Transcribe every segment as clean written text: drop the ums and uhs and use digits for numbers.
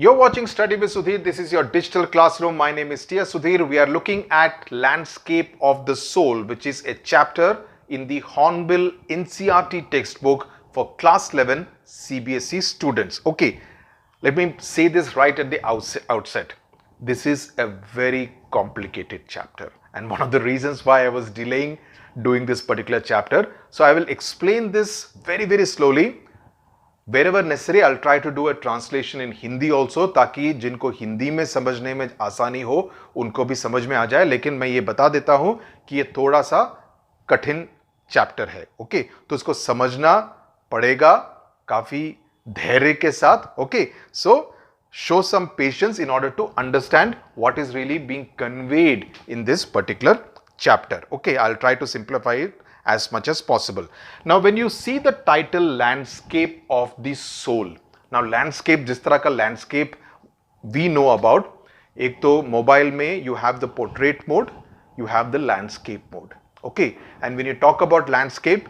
You're watching Study with Sudhir. This is your digital classroom. My name is Sudhir. We are looking at Landscape of the Soul, which is a chapter in the Hornbill NCERT textbook for class 11 CBSE students. Okay, let me say this right at the outset. This is a very complicated chapter, and one of the reasons why I was delaying doing this particular chapter. So I will explain this very slowly. Wherever necessary, I'll try to do a translation in Hindi also, ताकि जिनको हिंदी में समझने में आसानी हो उनको भी समझ में आ जाए. लेकिन मैं ये बता देता हूं कि ये थोड़ा सा कठिन चैप्टर है. ओके, तो इसको समझना पड़ेगा काफी धैर्य के साथ. Okay, so show some patience in order to understand what is really being conveyed in this particular chapter. Okay, I'll try to simplify it as much as possible. Now, when you see the title Landscape of the Soul, now landscape, जिस तरह का landscape we know about, एक तो mobile में you have the portrait mode, you have the landscape mode. Okay, and when you talk about landscape,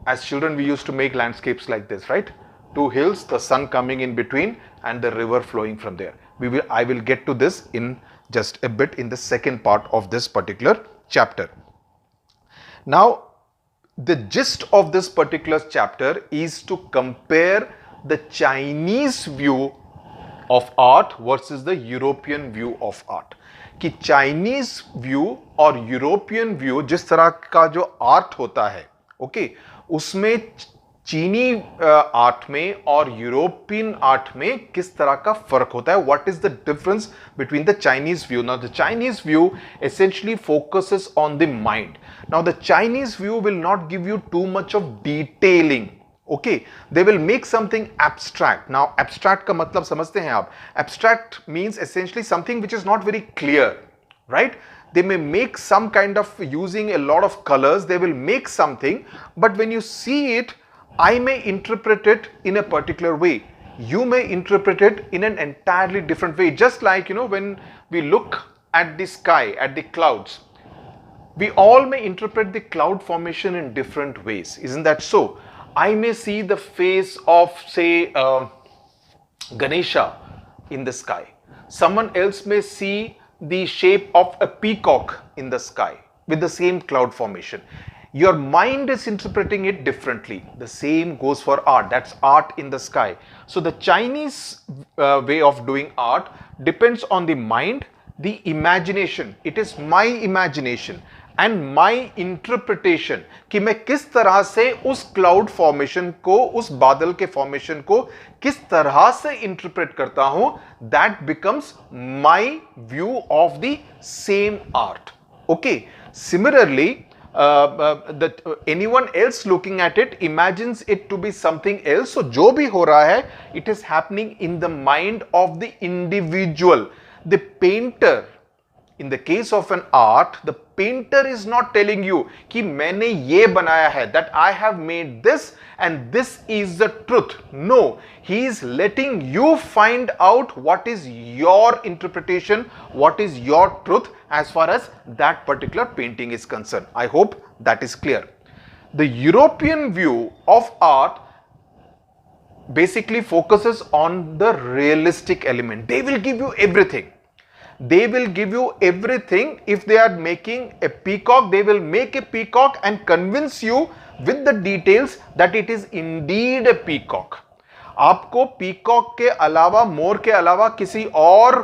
as children we used to make landscapes like this, right? Two hills, the sun coming in between and the river flowing from there. I will get to this in just a bit in the second part of this particular chapter. Now, the gist of this particular chapter is to compare the Chinese view of art versus the European view of art. कि Chinese view और European view जिस तरह का जो art होता है, okay, उसमें चीनी आर्ट में और यूरोपियन आर्ट में किस तरह का फर्क होता है. What is the difference between the Chinese view? Now the Chinese view essentially focuses on the mind. Now the Chinese view will not give you too much of detailing. Okay, they will make something abstract. Now abstract का मतलब समझते हैं आप? Abstract means essentially something which is not very clear, right? They may make some kind of, using a lot of colors, they will make something, but when you see it, I may interpret it in a particular way. You may interpret it in an entirely different way. Just like, you know, when we look at the sky, at the clouds, we all may interpret the cloud formation in different ways. Isn't that so? I may see the face of, say, Ganesha in the sky. Someone else may see the shape of a peacock in the sky with the same cloud formation. Your mind is interpreting it differently. The same goes for art. That's art in the sky. So the Chinese way of doing art depends on the mind, the imagination. It is my imagination and my interpretation कि मैं किस तरह से उस cloud formation को, उस बादल के formation को किस तरह से interpret करता हूं. That becomes my view of the same art. Okay. Similarly, that anyone else looking at it imagines it to be something else. So जो भी हो रहा है, it is happening in the mind of the individual. The painter, in the case of an art, the painter is not telling you कि मैंने ये बनाया है, that I have made this and this is the truth. No, he is letting you find out what is your interpretation, what is your truth as far as that particular painting is concerned. I hope that is clear. The European view of art basically focuses on the realistic element. They will give you everything. They will give you everything. If they are making a peacock, they will make a peacock and convince you with the details that it is indeed a peacock. आपको peacock के अलावा, मोर के अलावा किसी और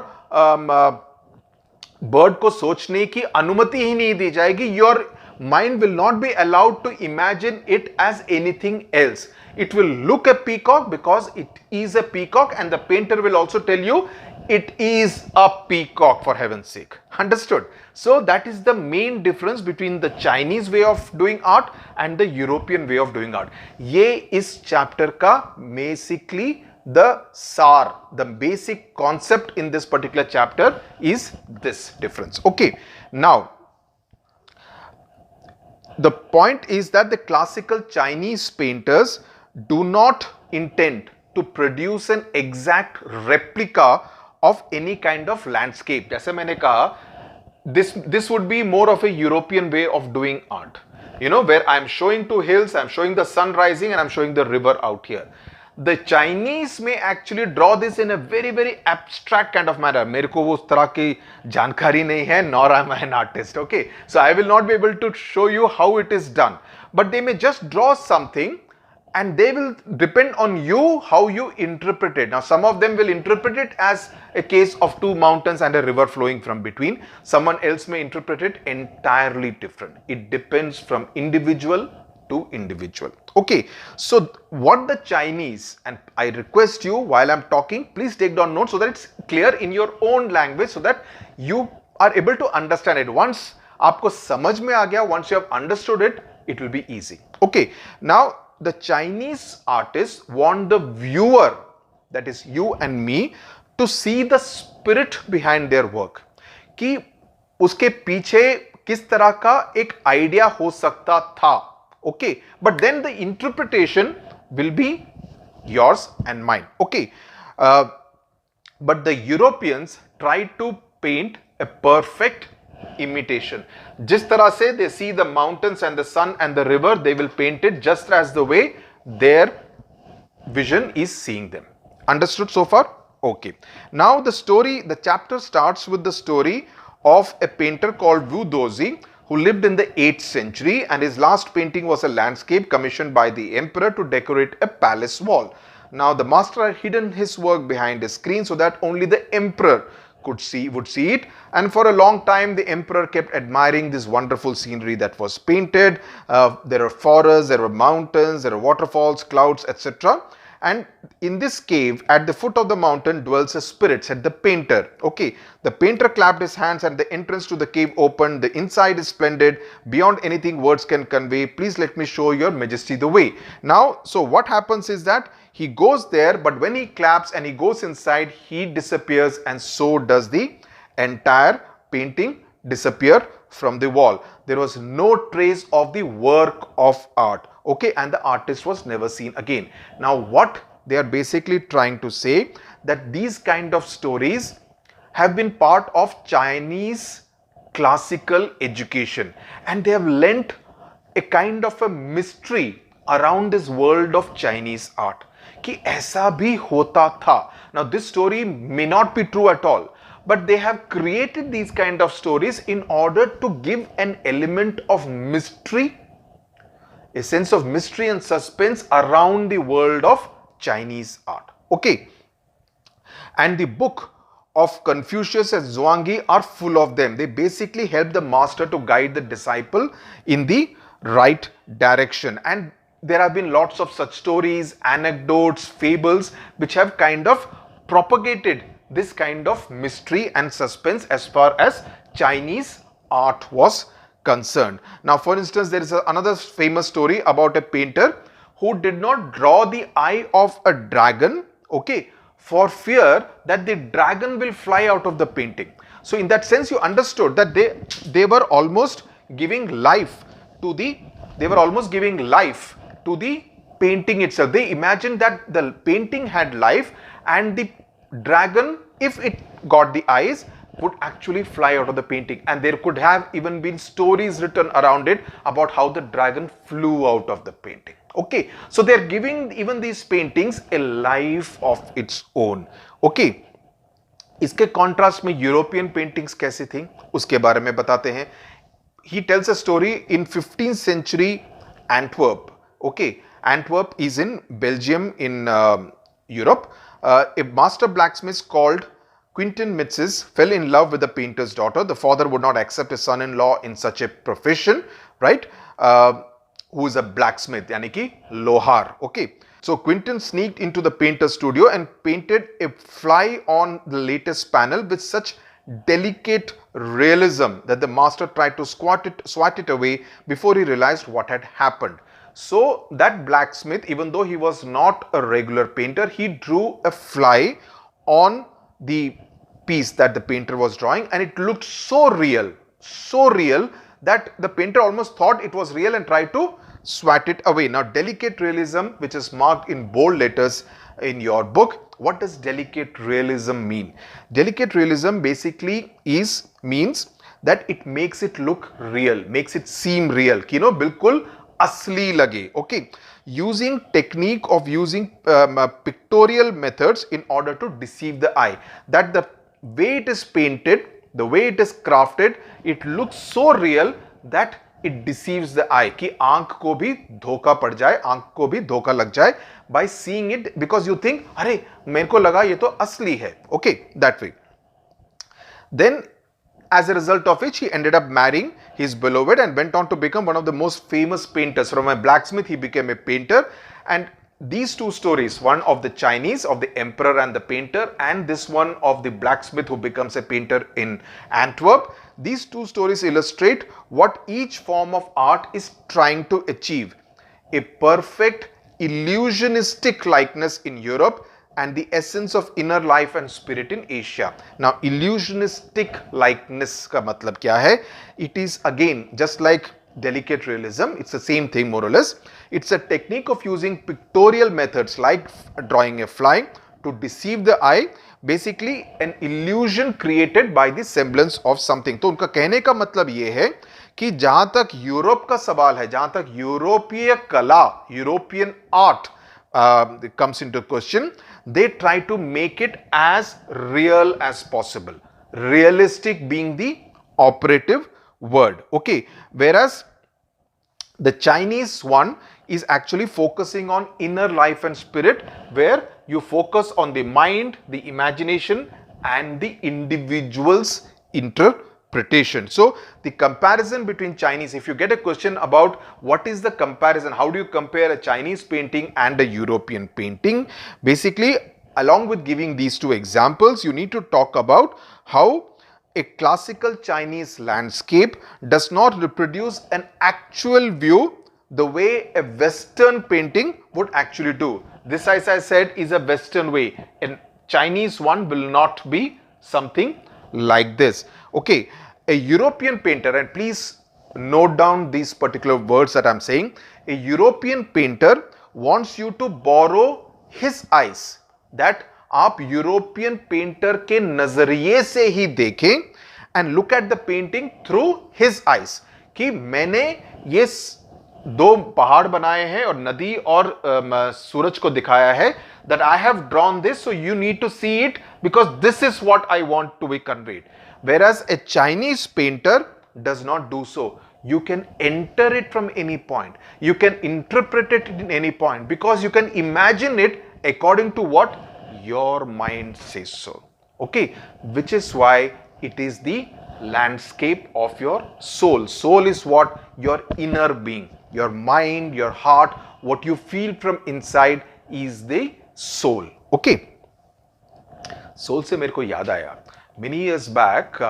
bird को सोचने की अनुमति ही नहीं दी जाएगी. Your mind will not be allowed to imagine it as anything else. It will look a peacock because it is a peacock, and the painter will also tell you it is a peacock, for heaven's sake. Understood? So that is the main difference between the Chinese way of doing art and the European way of doing art. ये इस chapter का basically the SAR, the basic concept in this particular chapter is this difference. Okay. Now, the point is that the classical Chinese painters do not intend to produce an exact replica of any kind of landscape. जैसे मैंने कहा, this would be more of a European way of doing art. You know, where I'm showing two hills, I'm showing the sun rising and I'm showing the river out here. the Chinese may actually draw this in a very, very abstract kind of manner. मेरे को वो उस तरह की जानकारी नहीं है, nor am I an artist. Okay, so I will not be able to show you how it is done. But they may just draw something, and they will depend on you how you interpret it. Now, some of them will interpret it as a case of two mountains and a river flowing from between. Someone else may interpret it entirely different. It depends from individual to individual. Okay, so what the Chinese, and I request you while I'm talking, please take down notes so that it's clear in your own language so that you are able to understand it. Once आपको समझ में आ गया, once you have understood it, it will be easy. Okay, now the Chinese artists want the viewer, that is you and me, to see the spirit behind their work. कि उसके पीछे किस तरह का एक आइडिया हो सकता था. Okay, but then the interpretation will be yours and mine. Okay, but the Europeans try to paint a perfect imitation. जिस तरह से they see the mountains and the sun and the river, they will paint it just as the way their vision is seeing them. Understood so far? Okay. Now the chapter starts with the story of a painter called Wu Dozi, who lived in the 8th century, and his last painting was a landscape commissioned by the emperor to decorate a palace wall. Now the master had hidden his work behind a screen so that only the emperor would see it, and for a long time the emperor kept admiring this wonderful scenery that was painted. There are forests, there are mountains, there are waterfalls, clouds, etc. And in this cave at the foot of the mountain dwells a spirit, said the painter. Okay, the painter clapped his hands and the entrance to the cave opened. The inside is splendid, beyond anything words can convey. Please let me show your majesty the way. Now, so what happens is that he goes there, but when he claps and he goes inside, he disappears, and so does the entire painting disappear from the wall. There was no trace of the work of art. Okay, and the artist was never seen again. Now what they are basically trying to say, that these kind of stories have been part of Chinese classical education, and they have lent a kind of a mystery around this world of Chinese art कि ऐसा भी होता था. Now this story may not be true at all, but they have created these kind of stories in order to give an element of mystery, a sense of mystery and suspense around the world of Chinese art. Okay, and the book of Confucius and Zhuangzi are full of them. They basically help the master to guide the disciple in the right direction, and there have been lots of such stories, anecdotes, fables, which have kind of propagated this kind of mystery and suspense as far as Chinese art was concerned. Now, for instance, there is another famous story about a painter who did not draw the eye of a dragon, okay, for fear that the dragon will fly out of the painting. So in that sense, you understood that they were almost giving life to the painting itself. They imagined that the painting had life, and the dragon, if it got the eyes, would actually fly out of the painting, and there could have even been stories written around it about how the dragon flew out of the painting. Okay, so they are giving even these paintings a life of its own. Okay, इसके contrast में European paintings कैसी थी उसके बारे में बताते हैं. He tells a story in 15th century Antwerp. Okay, Antwerp is in Belgium in Europe. A master blacksmith called Quentin Mitzes fell in love with the painter's daughter. The father would not accept his son-in-law in such a profession, right? Who is a blacksmith, yani ki lohar. Okay, so Quentin sneaked into the painter's studio and painted a fly on the latest panel with such delicate realism that the master tried to swat it away before he realized what had happened. So that blacksmith, even though he was not a regular painter, he drew a fly on the piece that the painter was drawing, and it looked so real that the painter almost thought it was real and tried to swat it away. Now, delicate realism, which is marked in bold letters in your book. What does delicate realism mean? Delicate realism basically means that it makes it look real, makes it seem real. You know, bilkul asli lage. Okay, using technique of using pictorial methods in order to deceive the eye. That the way it is painted, the way it is crafted, it looks so real that it deceives the eye, कि आंख को भी धोखा पड़ जाए, आंख को भी धोखा लग जाए by seeing it, because you think अरे मेरे को लगा ये तो असली है. Okay, that way. Then as a result of which he ended up marrying his beloved and went on to become one of the most famous painters. From a blacksmith he became a painter, and these two stories, one of the Chinese, of the emperor and the painter, and this one of the blacksmith who becomes a painter in Antwerp, these two stories illustrate what each form of art is trying to achieve. A perfect illusionistic likeness in Europe and the essence of inner life and spirit in Asia. Now, illusionistic likeness का मतलब क्या है? It is again just like delicate realism. It's the same thing more or less. It's a technique of using pictorial methods like drawing a fly to deceive the eye. Basically, an illusion created by the semblance of something. तो उनका कहने का मतलब ये है कि जहां तक यूरोप का सवाल है, जहां तक यूरोपीय कला, European art comes into question, they try to make it as real as possible. Realistic being the operative word. Okay, whereas the Chinese one is actually focusing on inner life and spirit, where you focus on the mind, the imagination, and the individual's interpretation. So the comparison between Chinese, if you get a question about what is the comparison, how do you compare a Chinese painting and a European painting, basically along with giving these two examples, you need to talk about how a classical Chinese landscape does not reproduce an actual view the way a Western painting would actually do. This, as I said, is a Western way. A Chinese one will not be something like this. Okay, a European painter, and please note down these particular words that I'm saying. A European painter wants you to borrow his eyes. That आप European painter के नजरिए से ही देखें and look at the painting through his eyes, कि मैंने ये दो पहाड़ बनाए हैं और नदी और सूरज को दिखाया है, that I have drawn this, so you need to see it because this is what I want to be conveyed. Whereas a Chinese painter does not do so. You can enter it from any point. You can interpret it in any point because you can imagine it according to what your mind says so. Okay, which is why it is the landscape of your soul. Soul is what? Your inner being, your mind, your heart, what you feel from inside is the soul. Okay. Soul से मेरे को याद आया. Many years back,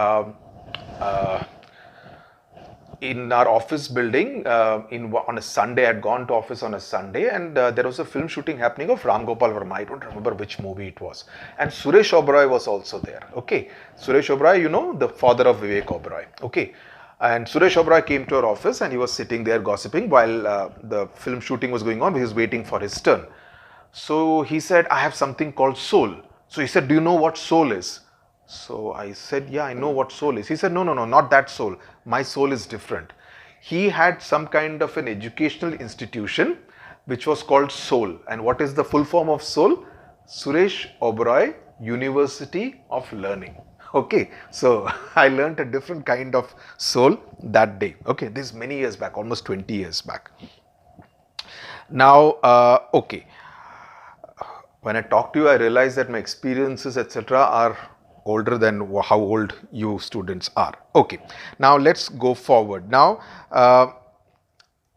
in our office building, on a Sunday, I had gone to office on a Sunday, and there was a film shooting happening of Ram Gopal Verma. I don't remember which movie it was. And Suresh Oberoi was also there. Okay, Suresh Oberoi, you know, the father of Vivek Oberoi. Okay, and Suresh Oberoi came to our office and he was sitting there gossiping while the film shooting was going on. He was waiting for his turn. So he said, I have something called soul. So he said, do you know what soul is? So I said, yeah, I know what soul is. He said, no, not that soul. My soul is different. He had some kind of an educational institution which was called Soul. And what is the full form of Soul? Suresh Oberoi University of Learning. Okay, so I learned a different kind of soul that day. Okay, this is many years back, almost 20 years back. Now, okay, when I talk to you, I realize that my experiences, etc., are older than how old you students are. Okay, now let's go forward. Now,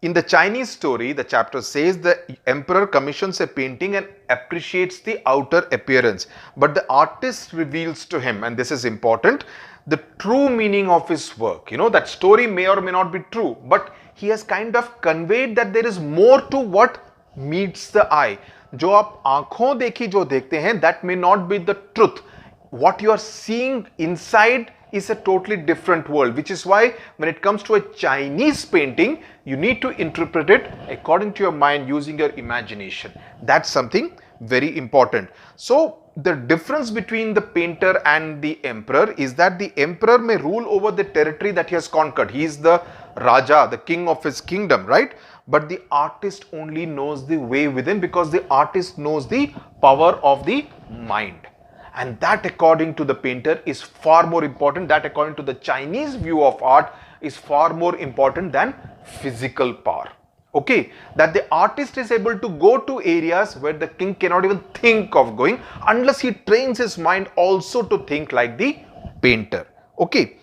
in the Chinese story, the chapter says the emperor commissions a painting and appreciates the outer appearance, but the artist reveals to him, and this is important, the true meaning of his work. You know, that story may or may not be true, but he has kind of conveyed that there is more to what meets the eye. जो आप आंखों देखी जो देखते हैं, that may not be the truth. What you are seeing inside is a totally different world, which is why when it comes to a Chinese painting, you need to interpret it according to your mind using your imagination. That's something very important. So the difference between the painter and the emperor is that the emperor may rule over the territory that he has conquered. He is the Raja, the king of his kingdom, right? but the artist only knows the way within, because the artist knows the power of the mind. And that, according to the painter, is far more important. That, according to the Chinese view of art, is far more important than physical power. Okay, that the artist is able to go to areas where the king cannot even think of going, unless he trains his mind also to think like the painter. Okay,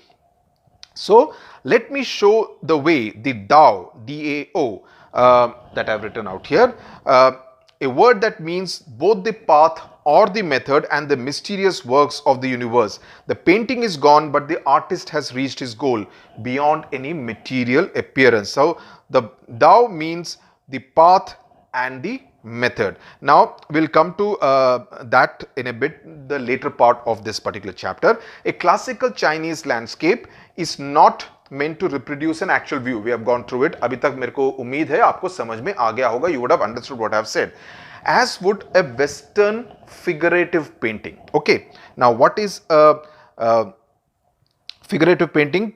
so let me show the way the Dao, D-A-O, that I have written out here, a word that means both the path or the method and the mysterious works of the universe. The painting is gone, but the artist has reached his goal beyond any material appearance. So the Dao means the path and the method. Now we'll come to that in a bit, the later part of this particular chapter. A classical Chinese landscape is not meant to reproduce an actual view. We have gone through it. अभी तक मेरे को उम्मीद है आपको समझ में आ गया होगा. You would have understood what I have said. As would a Western figurative painting. Okay. Now what is figurative painting?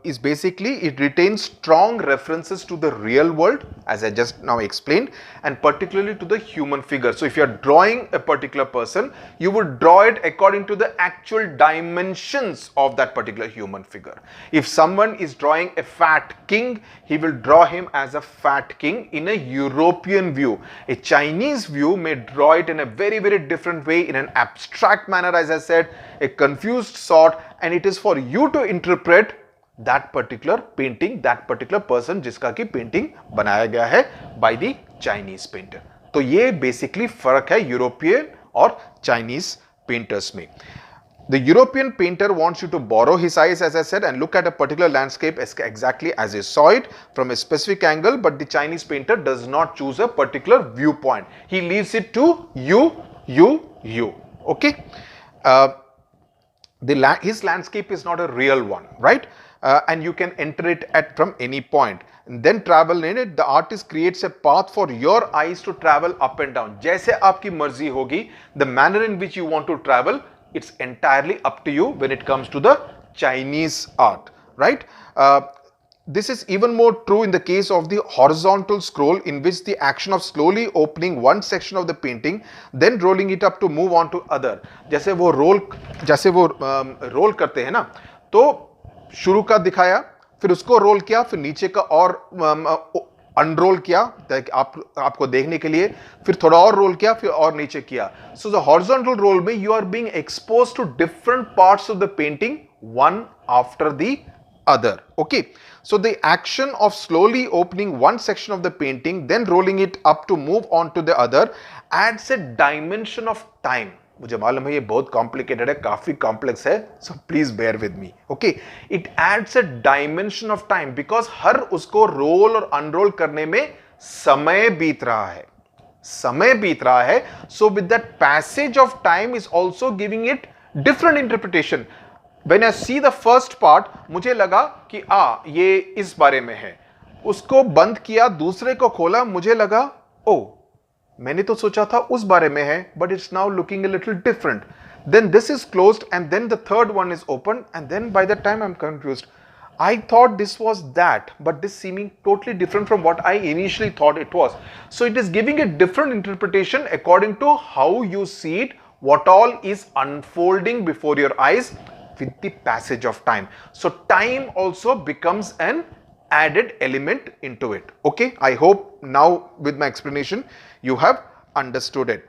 Is basically, it retains strong references to the real world, as I just now explained, and particularly to the human figure. So if you are drawing a particular person, you would draw it according to the actual dimensions of that particular human figure. If someone is drawing a fat king, he will draw him as a fat king in a European view. A Chinese view may draw it in a very, very different way, in an abstract manner, as I said, a confused sort, and it is for you to interpret that particular painting, that particular person जिसका की painting बनाया गया है by the Chinese painter. तो ये basically फर्क है European और Chinese painters में. The European painter wants you to borrow his eyes, as I said, and look at a particular landscape exactly as you saw it from a specific angle, but the Chinese painter does not choose a particular viewpoint. He leaves it to you. Okay? His landscape is not a real one, right? And you can enter it at from any point. And then travel in it. The artist creates a path for your eyes to travel up and down. जैसे आपकी मर्जी होगी, the manner in which you want to travel, it's entirely up to you when it comes to the Chinese art, right? This is even more true in the case of the horizontal scroll, in which the action of slowly opening one section of the painting, then rolling it up to move on to other. जैसे वो role करते हैं ना, तो शुरू का दिखाया, फिर उसको रोल किया, फिर नीचे का और अनरोल किया आपको देखने के लिए, फिर थोड़ा और रोल किया, फिर और नीचे किया. So the horizontal roll में you are being exposed to different parts of the painting, one after the other. Okay, so the action of slowly opening one section of the painting, then rolling it up to move on to the other, adds a dimension of time. मुझे मालूम है ये बहुत complicated है, काफी complex है, so please bear with me. Okay, it adds a dimension of time, because हर उसको रोल और अनरोल करने में समय बीत रहा है. So with that passage of time is also giving it different interpretation. When I see the first part, मुझे लगा कि ये इस बारे में है, उसको बंद किया, दूसरे को खोला, मुझे लगा मैंने तो सोचा था उस बारे में है, but it's now looking a little different. Then this is closed and then the third one is open, and then by that time I'm confused. I thought this was that, but this seeming totally different from what I initially thought it was. So it is giving a different interpretation according to how you see it, what all is unfolding before your eyes with the passage of time. So time also becomes an added element into it. Okay, I hope now with my explanation you have understood it.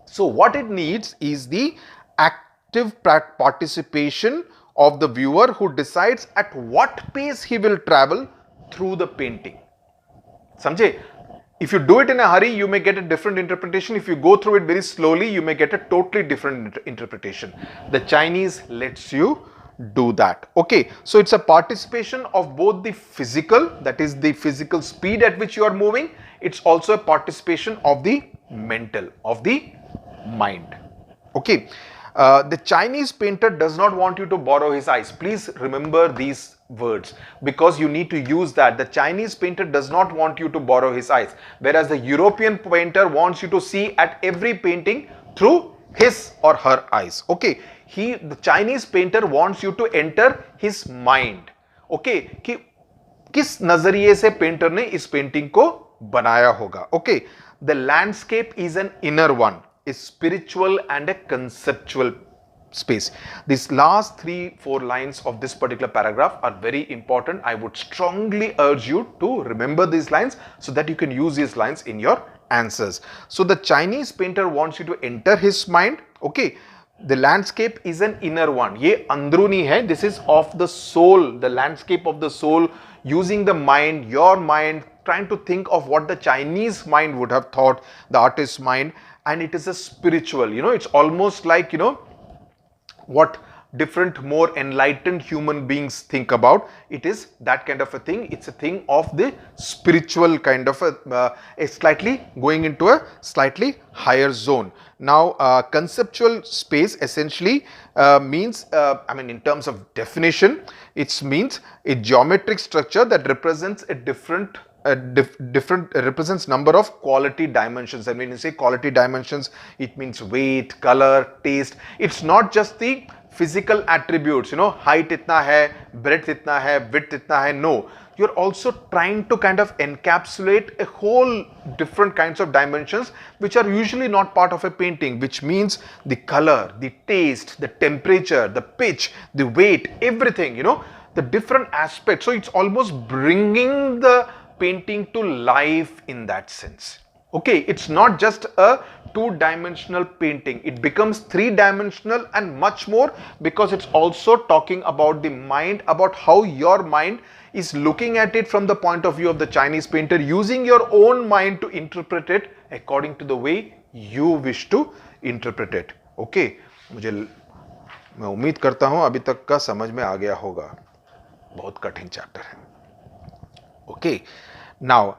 So what it needs is the active participation of the viewer, who decides at what pace he will travel through the painting. समझे? If you do it in a hurry, you may get a different interpretation. If you go through it very slowly, you may get a totally different interpretation. The Chinese lets you do that. Okay, so it's a participation of both the physical, that is the physical speed at which you are moving. It's also a participation of the mental, of the mind. Okay, the Chinese painter does not want you to borrow his eyes. Please remember these words, because you need to use that. The Chinese painter does not want you to borrow his eyes, whereas the European painter wants you to see at every painting through his or her eyes. Okay, the Chinese painter wants you to enter his mind. Okay, किस नजरिए से painter ने इस painting को बनाया होगा. Okay, the landscape is an inner one, a spiritual and A conceptual space. These last 3-4 lines of this particular paragraph are very important. I would strongly urge you to remember these lines so that you can use these lines in your answers. So the Chinese painter wants you to enter his mind. Okay, the landscape is an inner one. ये अंदरूनी है. This is of the soul, the landscape of the soul, using the mind, your mind, trying to think of what the Chinese mind would have thought, the artist's mind, and it is a spiritual, it's almost like, what different more enlightened human beings think about. It is that kind of a thing. It's a thing of the spiritual kind of a slightly going into a slightly higher zone. Now conceptual space essentially means in terms of definition, it means a geometric structure that represents a different represents number of quality dimensions. And when you say quality dimensions, it means weight, color, taste. It's not just the physical attributes, height itna hai, breadth itna hai, width itna hai. No, you're also trying to kind of encapsulate a whole different kinds of dimensions which are usually not part of a painting, which means the color, the taste, the temperature, the pitch, the weight, everything, the different aspects. So it's almost bringing the painting to life in that sense. Okay, it's not just a two-dimensional painting. It becomes three-dimensional and much more, because it's also talking about the mind, about how your mind is looking at it from the point of view of the Chinese painter, using your own mind to interpret it according to the way you wish to interpret it. Okay, मैं उम्मीद करता हूं अभी तक का समझ में आ गया होगा. बहुत कठिन चैप्टर है. Okay, now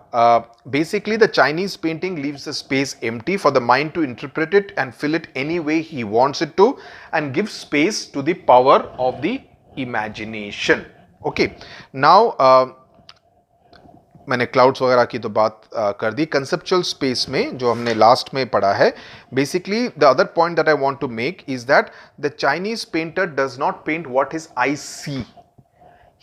basically the Chinese painting leaves the space empty for the mind to interpret it and fill it any way he wants it to, and gives space to the power of the imagination. Okay, now मैंने clouds वगैरह की तो बात कर दी. Conceptual space में जो हमने last में पढ़ा है, basically the other point that I want to make is that the Chinese painter does not paint what his eye see.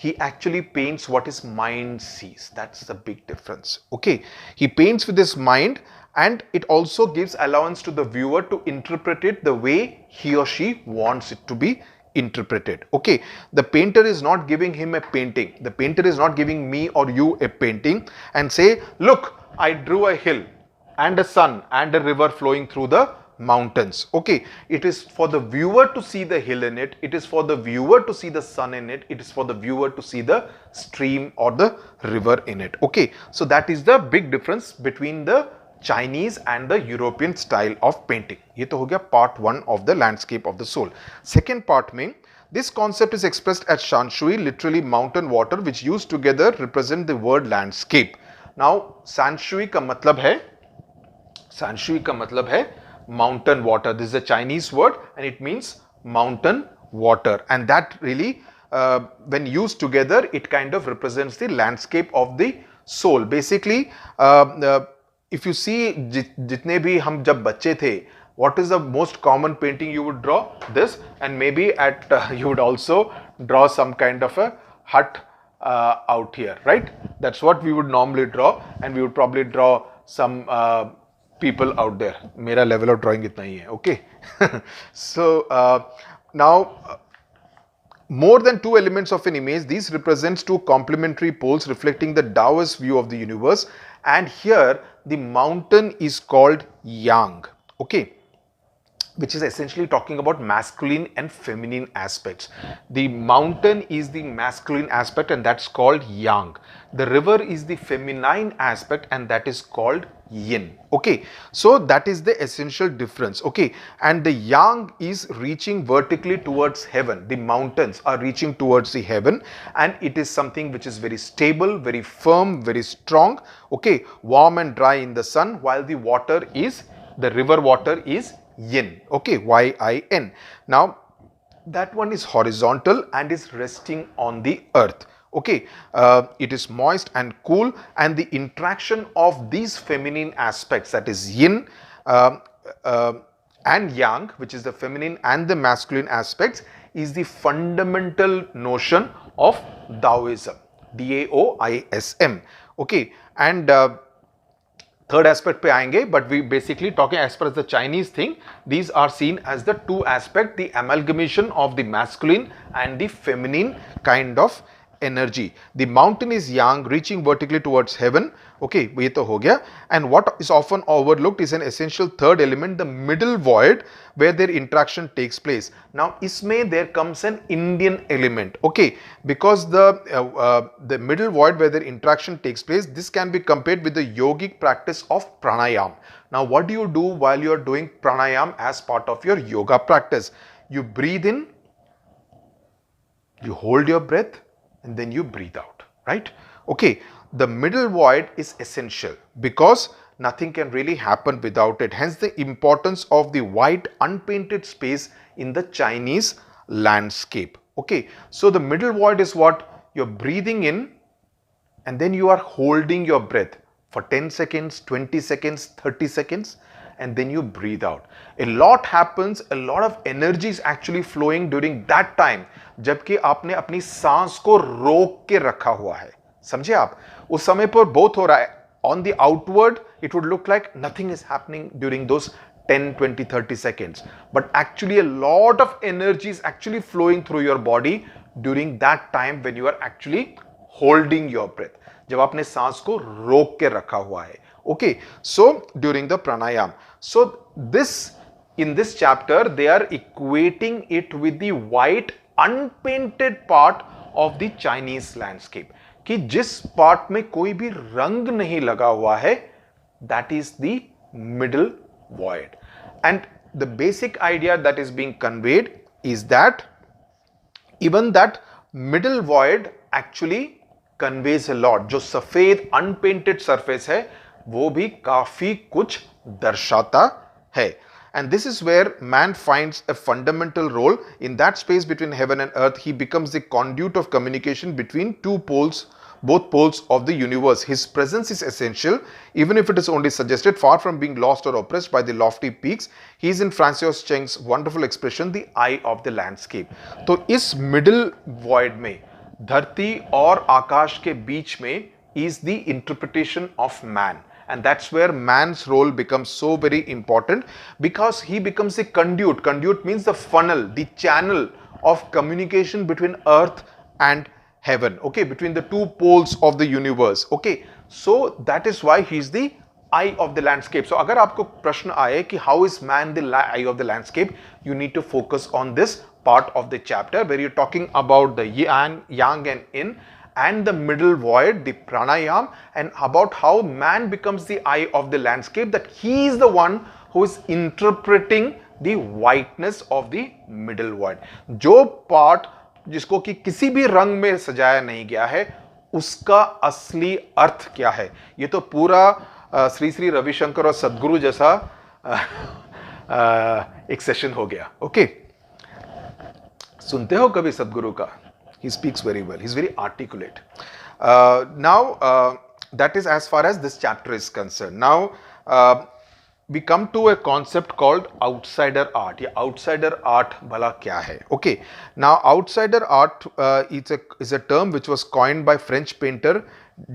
He actually paints what his mind sees. That's the big difference. Okay, he paints with his mind, and it also gives allowance to the viewer to interpret it the way he or she wants it to be interpreted. Okay, the painter is not giving him a painting. The painter is not giving me or you a painting and say, look, I drew a hill and a sun and a river flowing through the mountains. Okay, it is for the viewer to see the hill in it, it is for the viewer to see the sun in it, it is for the viewer to see the stream or the river in it. Okay, so that is the big difference between the Chinese and the European style of painting. ये तो हो गया part 1 of the landscape of the soul. Second part में, this concept is expressed as shanshui, literally mountain water, which used together represent the word landscape. Now shanshui का मतलब है mountain water. This is a Chinese word and it means mountain water, and that really when used together it kind of represents the landscape of the soul. Basically if you see jitne bhi hum jab bacche the, what is the most common painting you would draw? This, and maybe at you would also draw some kind of a hut out here, right? That's what we would normally draw, and we would probably draw some people out there. मेरा level of drawing इतना ही है. Okay. So now more than two elements of an image, these represents two complementary poles reflecting the Taoist view of the universe, and here the mountain is called yang. Okay, which is essentially talking about masculine and feminine aspects. The mountain is the masculine aspect, and that's called yang. The river is the feminine aspect, and that is called yin. Okay, so that is the essential difference. Okay, and the yang is reaching vertically towards heaven. The mountains are reaching towards the heaven, and it is something which is very stable, very firm, very strong. Okay, warm and dry in the sun, while the water is, the river water is yin. Okay, Y-I-N. Now that one is horizontal and is resting on the earth. Okay, it is moist and cool, and the interaction of these feminine aspects, that is yin and yang, which is the feminine and the masculine aspects, is the fundamental notion of Taoism. DAOISM. Okay, and third aspect पे आएंगे, but we basically talking as far as the Chinese thing, these are seen as the two aspect, the amalgamation of the masculine and the feminine kind of energy. The mountain is yang, reaching vertically towards heaven. Okay, ये तो हो गया. And what is often overlooked is an essential third element, the middle void, where their interaction takes place. Now, इसमें there comes an Indian element. Okay, because the middle void where their interaction takes place, this can be compared with the yogic practice of pranayam. Now, what do you do while you are doing pranayam as part of your yoga practice? You breathe in, you hold your breath, and then you breathe out, right? Okay, the middle void is essential because nothing can really happen without it. Hence the importance of the white unpainted space in the Chinese landscape. Okay, so the middle void is what? You're breathing in and then you are holding your breath for 10 seconds, 20 seconds, 30 seconds, and then you breathe out. A lot happens, a lot of energy is actually flowing during that time, जबकि आपने अपनी सांस को रोक के रखा हुआ है. समझे आप? उस समय पर बहुत हो रहा है. On the outward, it would look like nothing is happening during those 10, 20, 30 seconds. But actually a lot of energy is actually flowing through your body during that time when you are actually holding your breath. जब आपने सांस को रोक के रखा हुआ है. Okay, so during the pranayam. So this, in this chapter, they are equating it with the white unpainted part of the Chinese landscape. कि जिस part में कोई भी रंग नहीं लगा हुआ है, that is the middle void. And the basic idea that is being conveyed is that even that middle void actually conveys a lot. जो सफेद unpainted surface है, वो भी काफी कुछ दर्शाता है. And this is where man finds a fundamental role. In that space between heaven and earth, he becomes the conduit of communication between two poles, both poles of the universe. His presence is essential, even if it is only suggested, far from being lost or oppressed by the lofty peaks. He is, in Francois Cheng's wonderful expression, the eye of the landscape. तो इस middle void में, धरती और आकाश के बीच में, is the interpretation of man. And that's where man's role becomes so very important, because he becomes a conduit. Conduit means the funnel, the channel of communication between earth and heaven. Okay, between the two poles of the universe. Okay, so that is why he is the eye of the landscape. So अगर आपको प्रश्न आए कि how is man the eye of the landscape, you need to focus on this part of the chapter where you're talking about the yang and yin, and the middle void, the pranayam, and about how man becomes the eye of the landscape, that he is the one who is interpreting the whiteness of the middle void. जो part जिसको कि किसी भी रंग में सजाया नहीं गया है, उसका असली अर्थ क्या है, ये तो पूरा श्री श्री रविशंकर और सदगुरु जैसा एक सेशन हो गया. ओके, सुनते हो कभी सदगुरु का? He speaks very well. He's very articulate. Now, that is as far as this chapter is concerned. Now, we come to a concept called outsider art. ये outsider art भला क्या है? Okay. Now, outsider art is a term which was coined by French painter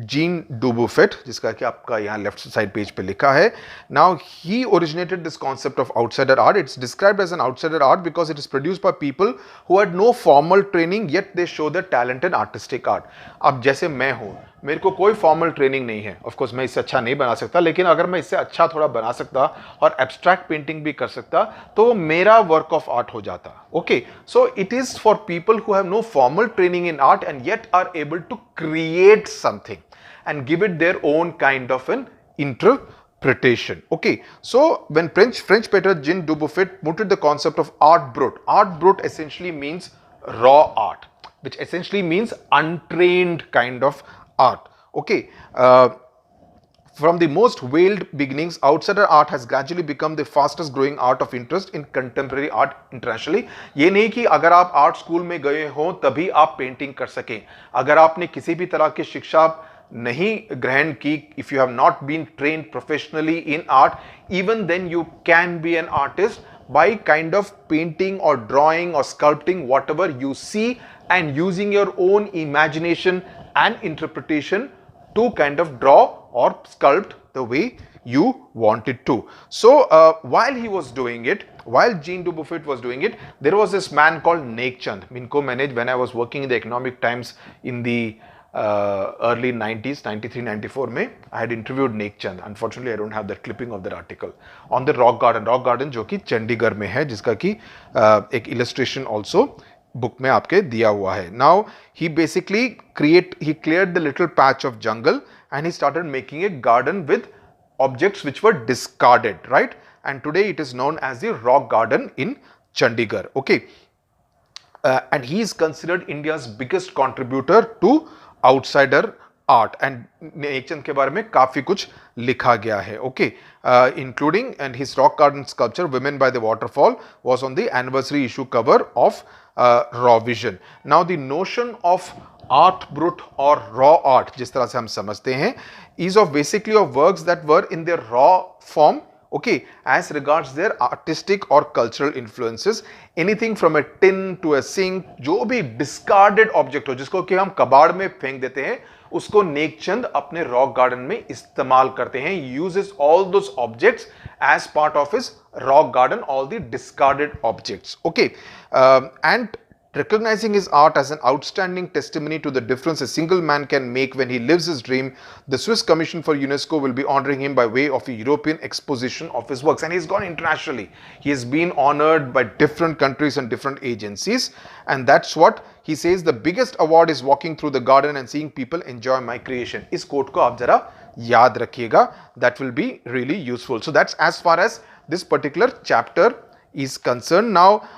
Jean Dubuffet, जिसका कि आपका यहाँ left side page पे लिखा है. Now, he originated this concept of outsider art. It's described as an outsider art because it is produced by people who had no formal training, yet they show their talent in artistic art. अब जैसे मैं हूँ, मेरे को कोई formal training नहीं है. Of course मैं इससे अच्छा नहीं बना सकता, लेकिन अगर मैं इससे अच्छा थोड़ा बना सकता और एब्स्ट्रैक्ट पेंटिंग भी कर सकता, तो वो मेरा वर्क ऑफ आर्ट हो जाता. Okay, so it is for people who have no formal training in art and yet are able to create something and give it their own kind of an interpretation. Okay, so when French painter Jean Dubuffet mooted the concept of art brut. Art brut essentially means raw art, which essentially means untrained kind of art. Okay, from the most veiled beginnings, outsider art has gradually become the fastest growing art of interest in contemporary art internationally. ये नहीं कि अगर आप art school में गए हो तभी आप पेंटिंग कर सकें. अगर आपने किसी भी तरह की शिक्षा नहीं ग्रहण की, if you have not been trained professionally in art, even then you can be an artist by kind of painting or drawing or sculpting whatever you see and using your own imagination and interpretation to kind of draw or sculpt the way you want it to. So while he was doing it, while Jean Dubuffet was doing it, there was this man called Nek Chand. Minko managed when I was working in the Economic Times in the early 90s, 93, 94 में, I had interviewed Nek Chand. Unfortunately, I don't have that clipping of that article on the rock garden जो कि चंडीगढ़ में है, जिसका कि एक illustration also book में आपके दिया हुआ है. Now he basically cleared the little patch of jungle and he started making a garden with objects which were discarded, right? And today it is known as the rock garden in Chandigarh. Okay, and he is considered India's biggest contributor to outsider art, and Nek Chand के बारे में काफी कुछ लिखा गया है. Okay, including and his rock garden sculpture Women by the Waterfall was on the anniversary issue cover of Raw Vision. Now the notion of art brut or raw art, जिस तरह से हम समझते हैं, is of basically of works that were in their raw form, okay, as regards their artistic or cultural influences. Anything from a tin to a sink, जो भी discarded object हो, जिसको कि हम कबाड़ में फेंक देते हैं, उसको नेक चंद अपने रॉक गार्डन में इस्तेमाल करते हैं. He uses all those objects as part of his rock garden, all the discarded objects. Okay, and recognizing his art as an outstanding testimony to the difference a single man can make when he lives his dream, the Swiss Commission for UNESCO will be honoring him by way of a European exposition of his works. And he's gone internationally. He has been honored by different countries and different agencies. And that's what he says, the biggest award is walking through the garden and seeing people enjoy my creation. Is quote ko aap jara yaad rakhiyega. That will be really useful. So that's as far as this particular chapter is concerned. Now,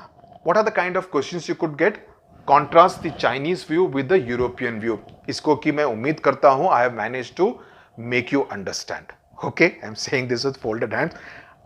what are the kind of questions you could get? Contrast the Chinese view with the European view. इसको कि मैं उम्मीद करता हूँ I have managed to make you understand. Okay, I'm saying this with folded hands.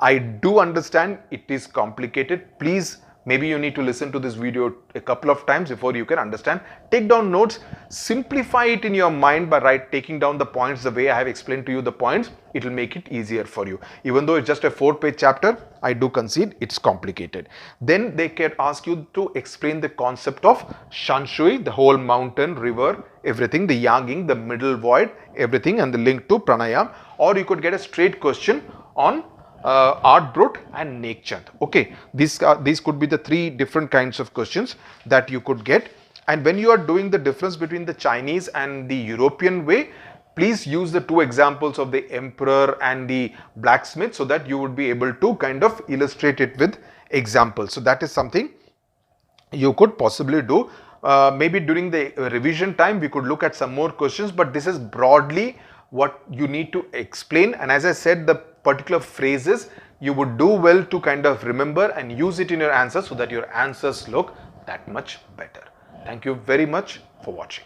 I do understand it is complicated. Please, maybe you need to listen to this video a couple of times before you can understand. Take down notes, simplify it in your mind by taking down the points the way I have explained to you the points. It will make it easier for you. Even though it's just a 4-page chapter, I do concede it's complicated. Then they can ask you to explain the concept of Shanshui, the whole mountain, river, everything, the Yanging, the middle void, everything, and the link to pranayam. Or you could get a straight question on art brut and Nek Chand. Okay, these could be the 3 different kinds of questions that you could get. And when you are doing the difference between the Chinese and the European way, please use the 2 examples of the emperor and the blacksmith so that you would be able to kind of illustrate it with examples. So that is something you could possibly do. Maybe during the revision time we could look at some more questions, but this is broadly what you need to explain. And as I said, the particular phrases you would do well to kind of remember and use it in your answers so that your answers look that much better. Thank you very much for watching.